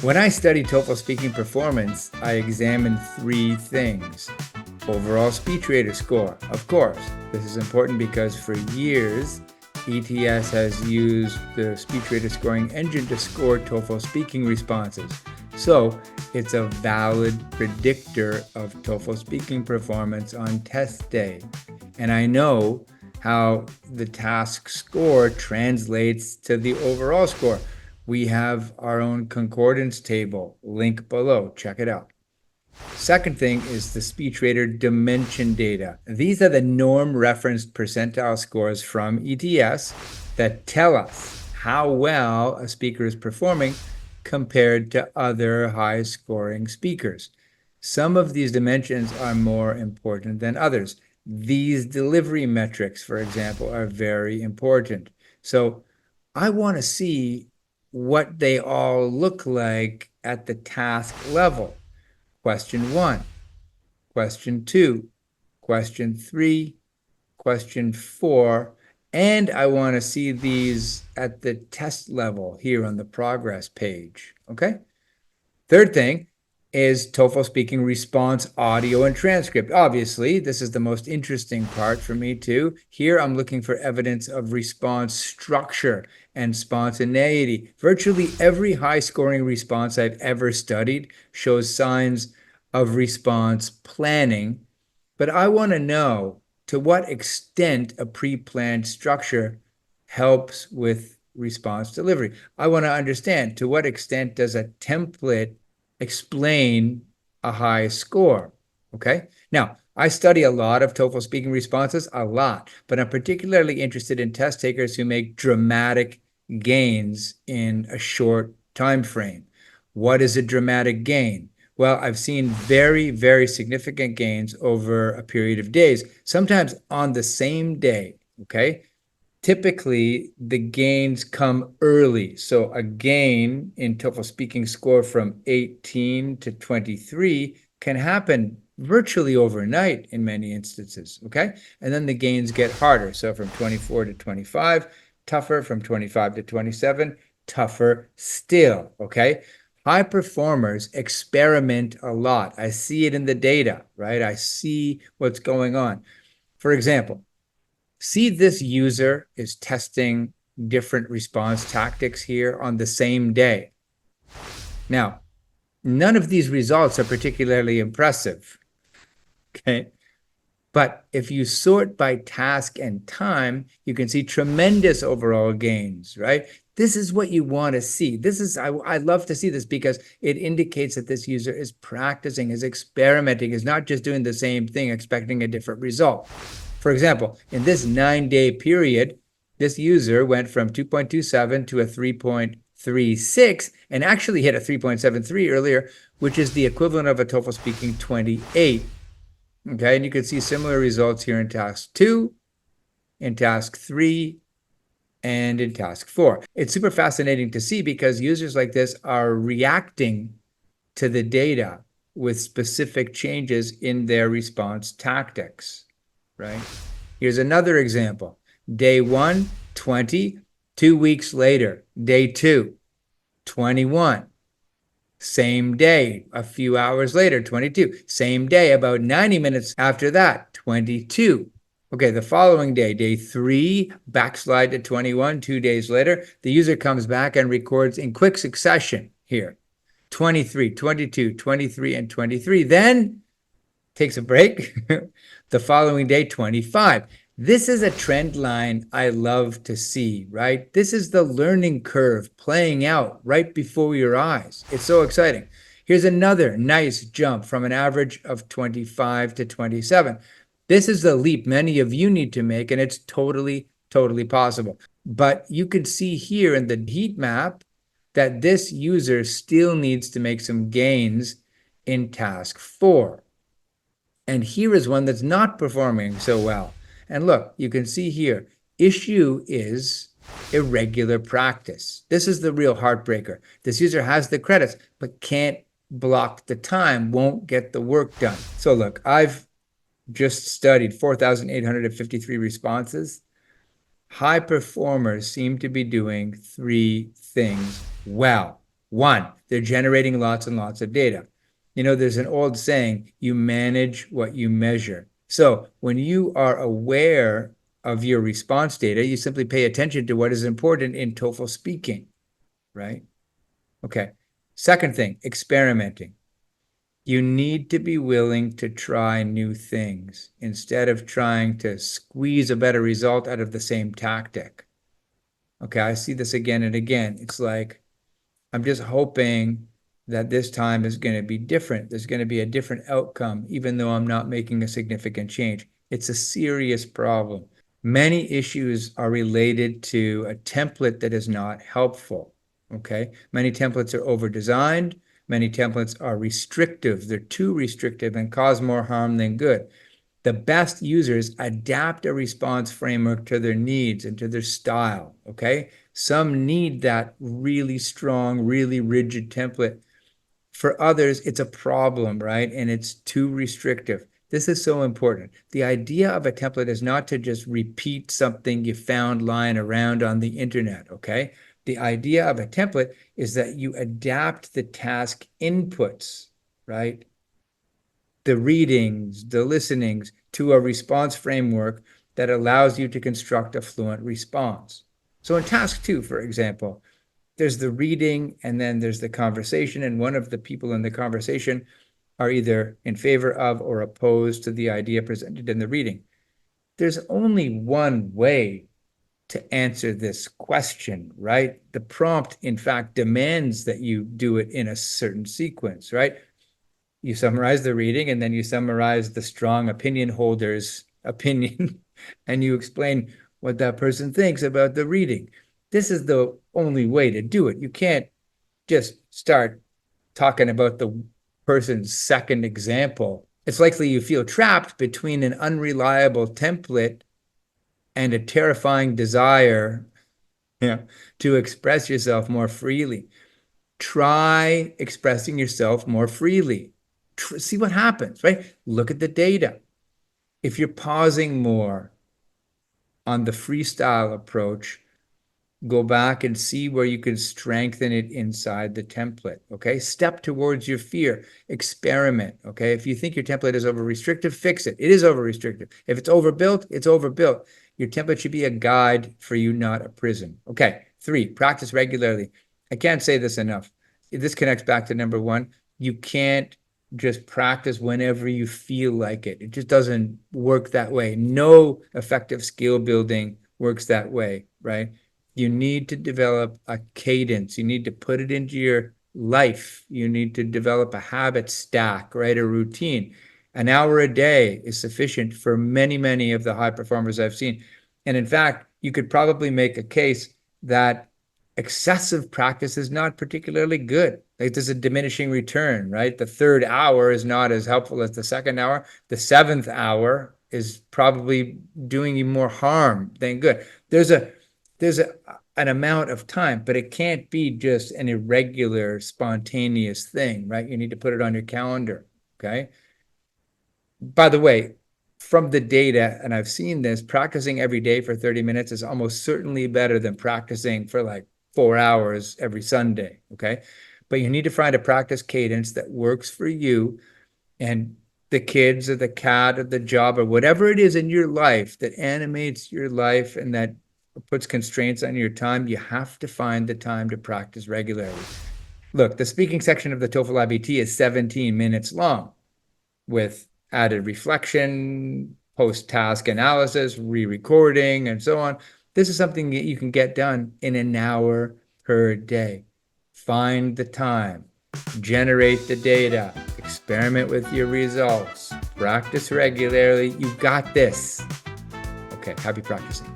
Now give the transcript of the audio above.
When I study TOEFL speaking performance, I examine three things. Overall SpeechRater score, of course. This is important because for years, ETS has used the SpeechRater scoring engine to score TOEFL speaking responses. So it's a valid predictor of TOEFL speaking performance on test day. And I know how the task score translates to the overall score. We have our own concordance table, link below, check it out. Second thing is the SpeechRater dimension data. These are the norm referenced percentile scores from ETS that tell us how well a speaker is performing compared to other high scoring speakers. Some of these dimensions are more important than others. These delivery metrics, for example, are very important. So I want to see what they all look like at the task level. Question 1, question 2, question 3, question 4, and I want to see these at the test level here on the progress page, okay? Third thing is TOEFL speaking response audio and transcript. Obviously, this is the most interesting part for me too. Here I'm looking for evidence of response structure and spontaneity. Virtually every high scoring response I've ever studied shows signs of response planning, but I want to know to what extent a pre-planned structure helps with response delivery. I want to understand to what extent does a template explain a high score, okay? Now, I study a lot of TOEFL speaking responses, a lot, but I'm particularly interested in test takers who make dramatic gains in a short time frame. What is a dramatic gain? Well, I've seen very, very significant gains over a period of days, sometimes on the same day, okay? Typically, the gains come early. So a gain in TOEFL speaking score from 18 to 23 can happen virtually overnight in many instances, okay? And then the gains get harder. So from 24 to 25, tougher. From 25 to 27, tougher still, okay? High performers experiment a lot. I see it in the data, right? I see what's going on. For example, see this user is testing different response tactics here on the same day. Now, none of these results are particularly impressive, okay? But if you sort by task and time, you can see tremendous overall gains, right? This is what you want to see. I love to see this because it indicates that this user is practicing, is experimenting, is not just doing the same thing, expecting a different result. For example, in this 9-day period, this user went from 2.27 to a 3.36 and actually hit a 3.73 earlier, which is the equivalent of a TOEFL speaking 28. Okay, and you can see similar results here in task 2, in task 3, and in task 4. It's super fascinating to see because users like this are reacting to the data with specific changes in their response tactics, right? Here's another example. Day 1, 20. 2 weeks later, day 2, 21. Same day, a few hours later, 22. Same day, about 90 minutes after that, 22. Okay, the following day, day 3, backslide to 21, 2 days later, the user comes back and records in quick succession here, 23, 22, 23, and 23. Then takes a break. The following day, 25. This is a trend line I love to see, right? This is the learning curve playing out right before your eyes. It's so exciting. Here's another nice jump from an average of 25 to 27. This is the leap many of you need to make, and it's totally, totally possible. But you can see here in the heat map that this user still needs to make some gains in task 4. And here is one that's not performing so well. And look, you can see here, issue is irregular practice. This is the real heartbreaker. This user has the credits, but can't block the time, won't get the work done. So look, I've just studied 4,853 responses. High performers seem to be doing 3 things well. One, they're generating lots and lots of data. You know, there's an old saying, you manage what you measure. So when you are aware of your response data, you simply pay attention to what is important in TOEFL speaking, right? Okay. Second thing, experimenting. You need to be willing to try new things instead of trying to squeeze a better result out of the same tactic. Okay, I see this again and again. It's like, I'm just hoping that this time is going to be different. There's going to be a different outcome, even though I'm not making a significant change. It's a serious problem. Many issues are related to a template that is not helpful. Okay, many templates are over-designed. Many templates are restrictive. They're too restrictive and cause more harm than good. The best users adapt a response framework to their needs and to their style, okay? Some need that really strong, really rigid template. For others, it's a problem, right? And it's too restrictive. This is so important. The idea of a template is not to just repeat something you found lying around on the internet, okay? The idea of a template is that you adapt the task inputs, right? The readings, the listenings to a response framework that allows you to construct a fluent response. So in task 2, for example, there's the reading and then there's the conversation, and one of the people in the conversation are either in favor of or opposed to the idea presented in the reading. There's only one way to answer this question, right? The prompt, in fact, demands that you do it in a certain sequence, right? You summarize the reading and then you summarize the strong opinion holder's opinion and you explain what that person thinks about the reading. This is the only way to do it. You can't just start talking about the person's second example. It's likely you feel trapped between an unreliable template and a terrifying desire, to express yourself more freely. Try expressing yourself more freely. See what happens, right? Look at the data. If you're pausing more on the freestyle approach, go back and see where you can strengthen it inside the template, okay? Step towards your fear. Experiment, okay? If you think your template is over-restrictive, fix it. It is over-restrictive. If it's overbuilt, it's overbuilt. Your template should be a guide for you, not a prison. Okay, 3, practice regularly. I can't say this enough. This connects back to number 1. You can't just practice whenever you feel like it. It just doesn't work that way. No effective skill building works that way, right? You need to develop a cadence. You need to put it into your life. You need to develop a habit stack, right? A routine. An hour a day is sufficient for many, many of the high performers I've seen. And in fact, you could probably make a case that excessive practice is not particularly good. Like there's a diminishing return, right? The 3rd hour is not as helpful as the 2nd hour. The 7th hour is probably doing you more harm than good. There's an amount of time, but it can't be just an irregular, spontaneous thing, right? You need to put it on your calendar, okay? By the way, from the data, and I've seen this, practicing every day for 30 minutes is almost certainly better than practicing for like 4 hours every Sunday, okay? But you need to find a practice cadence that works for you and the kids or the cat or the job or whatever it is in your life that animates your life and that puts constraints on your time. You have to find the time to practice regularly. Look, the speaking section of the TOEFL IBT is 17 minutes long with added reflection, post-task analysis, re-recording, and so on. This is something that you can get done in an hour per day. Find the time, generate the data, experiment with your results, practice regularly. You got this. Okay, happy practicing.